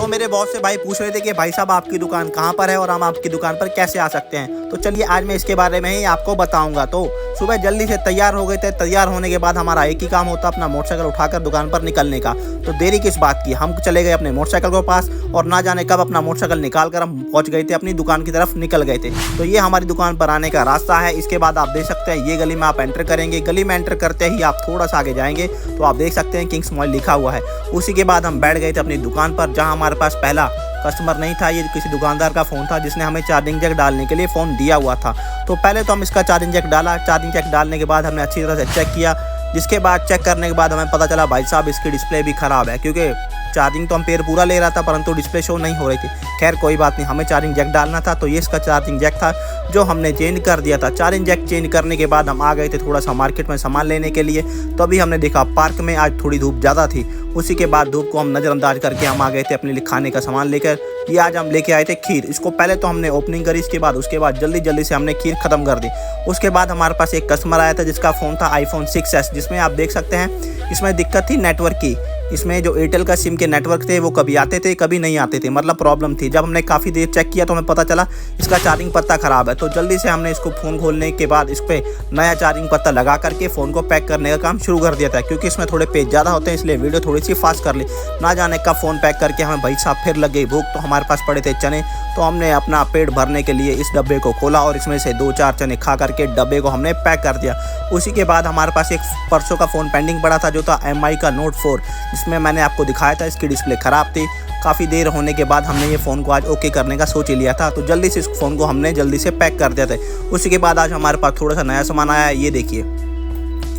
तो मेरे बॉस से भाई पूछ रहे थे कि भाई साहब आपकी दुकान कहाँ पर है और हम आपकी दुकान पर कैसे आ सकते हैं। तो चलिए आज मैं इसके बारे में ही आपको बताऊंगा। तो सुबह जल्दी से तैयार हो गए थे। तैयार होने के बाद हमारा एक ही काम होता अपना मोटरसाइकिल उठाकर दुकान पर निकलने का। तो देरी किस बात की, हम चले गए अपने मोटरसाइकिल के पास और ना जाने कब अपना मोटरसाइकिल निकाल कर हम पहुंच गए थे अपनी दुकान की तरफ निकल गए थे। तो ये हमारी दुकान पर आने का रास्ता है। इसके बाद आप देख सकते हैं ये गली में आप एंटर करेंगे। गली में एंटर करते ही आप थोड़ा सा आगे जाएंगे तो आप देख सकते हैं किंग्स मॉल लिखा हुआ है। उसी के बाद हम बैठ गए थे अपनी दुकान पर, जहाँ हमारे पास पहला कस्टमर नहीं था, ये किसी दुकानदार का फ़ोन था जिसने हमें चार्जिंग जैक डालने के लिए फ़ोन दिया हुआ था। तो पहले तो हम इसका चार्जिंग जैक डाला। चार्जिंग जैक डालने के बाद हमने अच्छी तरह से चेक किया, जिसके बाद चेक करने के बाद हमें पता चला भाई साहब इसकी डिस्प्ले भी ख़राब है, क्योंकि चार्जिंग तो एम्पेयर पूरा ले रहा था परंतु डिस्प्ले शो नहीं हो रही थी। खैर कोई बात नहीं, हमें चार्जिंग जैक डालना था तो ये इसका चार्जिंग जैक था जो हमने चेंज कर दिया था। चार्जिंग जैक चेंज करने के बाद हम आ गए थे थोड़ा सा मार्केट में सामान लेने के लिए। तो अभी हमने देखा पार्क में आज थोड़ी धूप ज़्यादा थी। उसी के बाद धूप को हम नज़रअंदाज करके हम आ गए थे अपने लिए खाने का सामान लेकर। ये आज हम लेके आए थे खीर। इसको पहले तो हमने ओपनिंग करी, उसके बाद जल्दी से हमने खीर ख़त्म कर दी। उसके बाद हमारे पास एक कस्टमर आया था जिसका फ़ोन था iPhone 6s, जिसमें आप देख सकते हैं इसमें दिक्कत थी नेटवर्क की। इसमें जो एयरटेल का सिम के नेटवर्क थे वो कभी आते थे कभी नहीं आते थे, मतलब प्रॉब्लम थी। जब हमने काफ़ी देर चेक किया तो हमें पता चला इसका चार्जिंग पत्ता ख़राब है। तो जल्दी से हमने इसको फ़ोन खोलने के बाद इस पर नया चार्जिंग पत्ता लगा करके फ़ोन को पैक करने का काम शुरू कर दिया था, क्योंकि इसमें थोड़े पेज ज़्यादा होते हैं इसलिए वीडियो थोड़ी सी फास्ट कर ली। ना जाने कब फ़ोन पैक करके हमें भाई साहब फिर लग गई भूख। तो हमारे पास पड़े थे चने, तो हमने अपना पेट भरने के लिए इस डब्बे को खोला और इसमें से 2-4 चने खा करके डब्बे को हमने पैक कर दिया। उसी के बाद हमारे पास एक परसों का फ़ोन पेंडिंग पड़ा था जो था MI का Note 4, जिसमें मैंने आपको दिखाया था इसकी डिस्प्ले ख़राब थी। काफ़ी देर होने के बाद हमने ये फ़ोन को आज ओके करने का सोच ही लिया था, तो जल्दी से इस फ़ोन को हमने जल्दी से पैक कर दिया था। उसी के बाद आज हमारे पास थोड़ा सा नया सामान आया है। ये देखिए,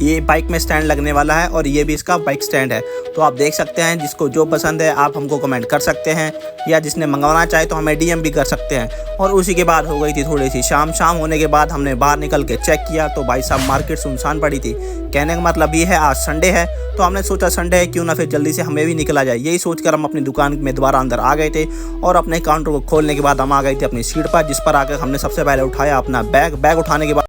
ये बाइक में स्टैंड लगने वाला है और ये भी इसका बाइक स्टैंड है। तो आप देख सकते हैं, जिसको जो पसंद है आप हमको कमेंट कर सकते हैं, या जिसने मंगवाना चाहे तो हमें DM भी कर सकते हैं। और उसी के बाद हो गई थी थोड़ी सी शाम होने के बाद हमने बाहर निकल के चेक किया तो भाई साहब मार्केट सुनसान पड़ी थी। कहने का मतलब ये है आज संडे है, तो हमने सोचा संडे है क्यों ना फिर जल्दी से हमें भी निकला जाए। यही सोचकर हम अपनी दुकान में दोबारा अंदर आ गए थे और अपने काउंटर को खोलने के बाद हम आ गए थे अपनी सीट पर, जिस पर आकर हमने सबसे पहले उठाया अपना बैग उठाने के बाद